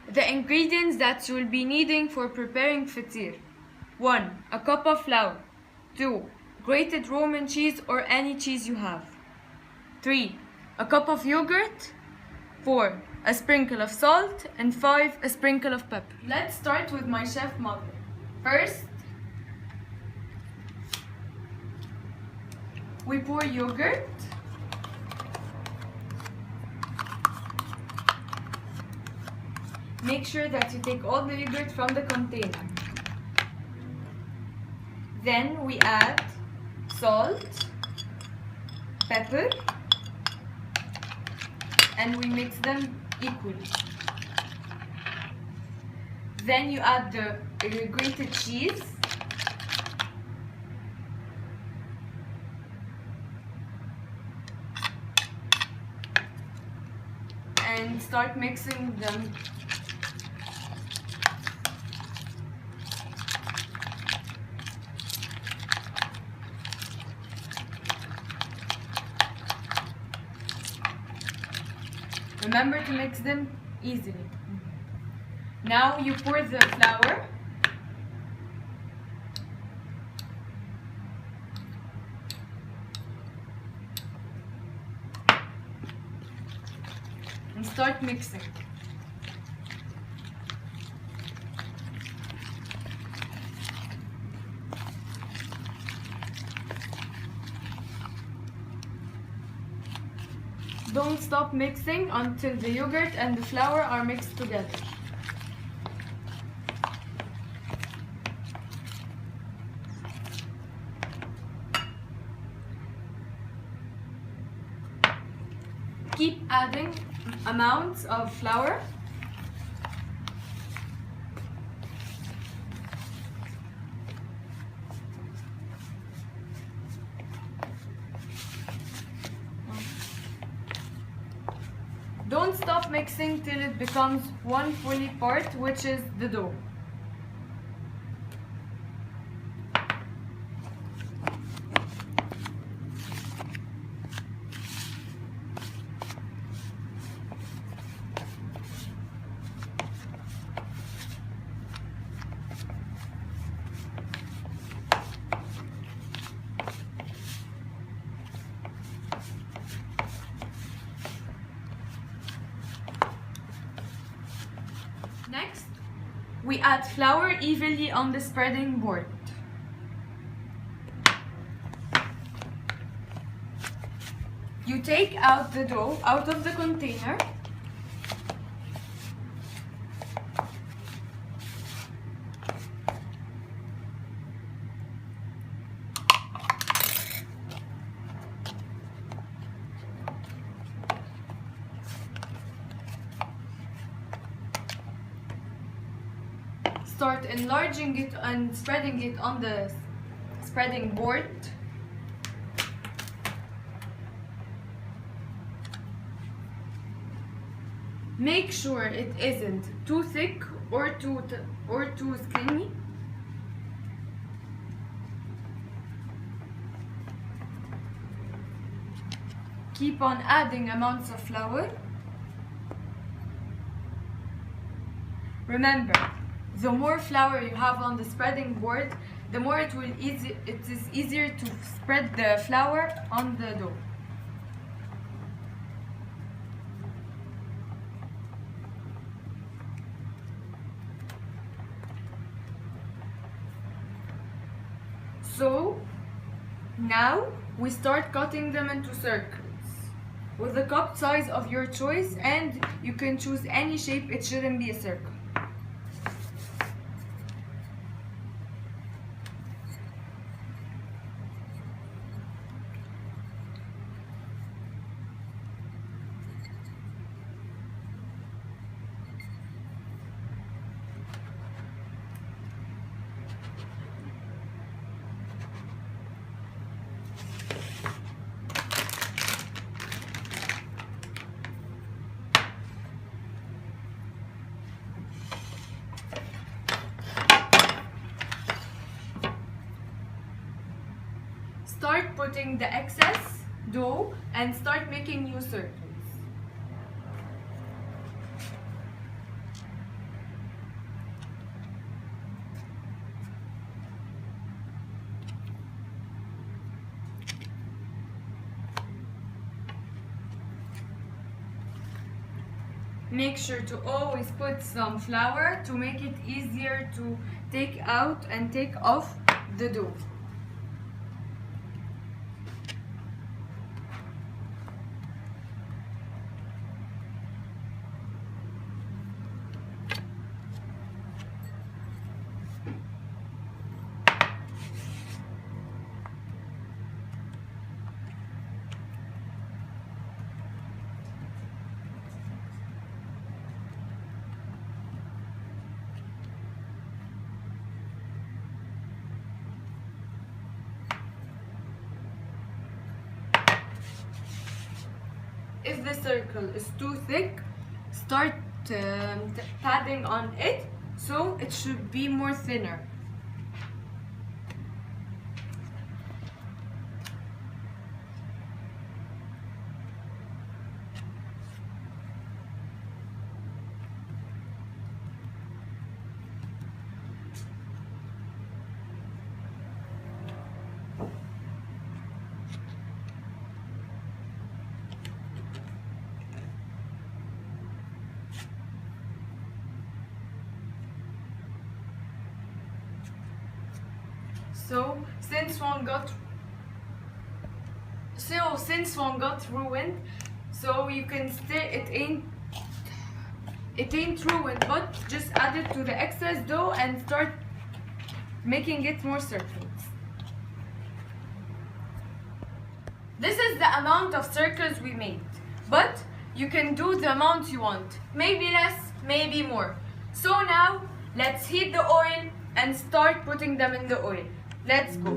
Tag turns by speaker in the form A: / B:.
A: The ingredients that you'll be needing for preparing fatir: 1. A cup of flour. 2. Grated Roman cheese or any cheese you have. 3. A cup of yogurt. 4. A sprinkle of salt. And 5. A sprinkle of pepper. Let's start with my chef mother. First, we pour yogurt. Make sure that you take all the yogurt from the container. Then we add salt, pepper, and we mix them equally. Then you add the grated cheese. And start mixing them. Remember to mix them easily. Now you pour the flour. And start mixing. Don't stop mixing until the yogurt and the flour are mixed together. Keep adding amounts of flour. Don't stop mixing till it becomes one fully part, which is the dough. Next, we add flour evenly on the spreading board. You take out the dough out of the container. Start enlarging it and spreading it on the spreading board. Make sure it isn't too thick or too skinny. Keep on adding amounts of flour. Remember, the more flour you have on the spreading board, the more it is easier to spread the flour on the dough. So now we start cutting them into circles with the cup size of your choice, and you can choose any shape. It shouldn't be a circle. Start putting the excess dough and start making new circles. make sure to always put some flour to make it easier to take out and take off the dough. If the circle is too thick, start padding on it so it should be more thinner. So since one got ruined, so you can stay. It ain't ruined, but just add it to the excess dough and start making it more circles. This is the amount of circles we made, but you can do the amount you want. Maybe less, maybe more. So now let's heat the oil and start putting them in the oil. Let's go.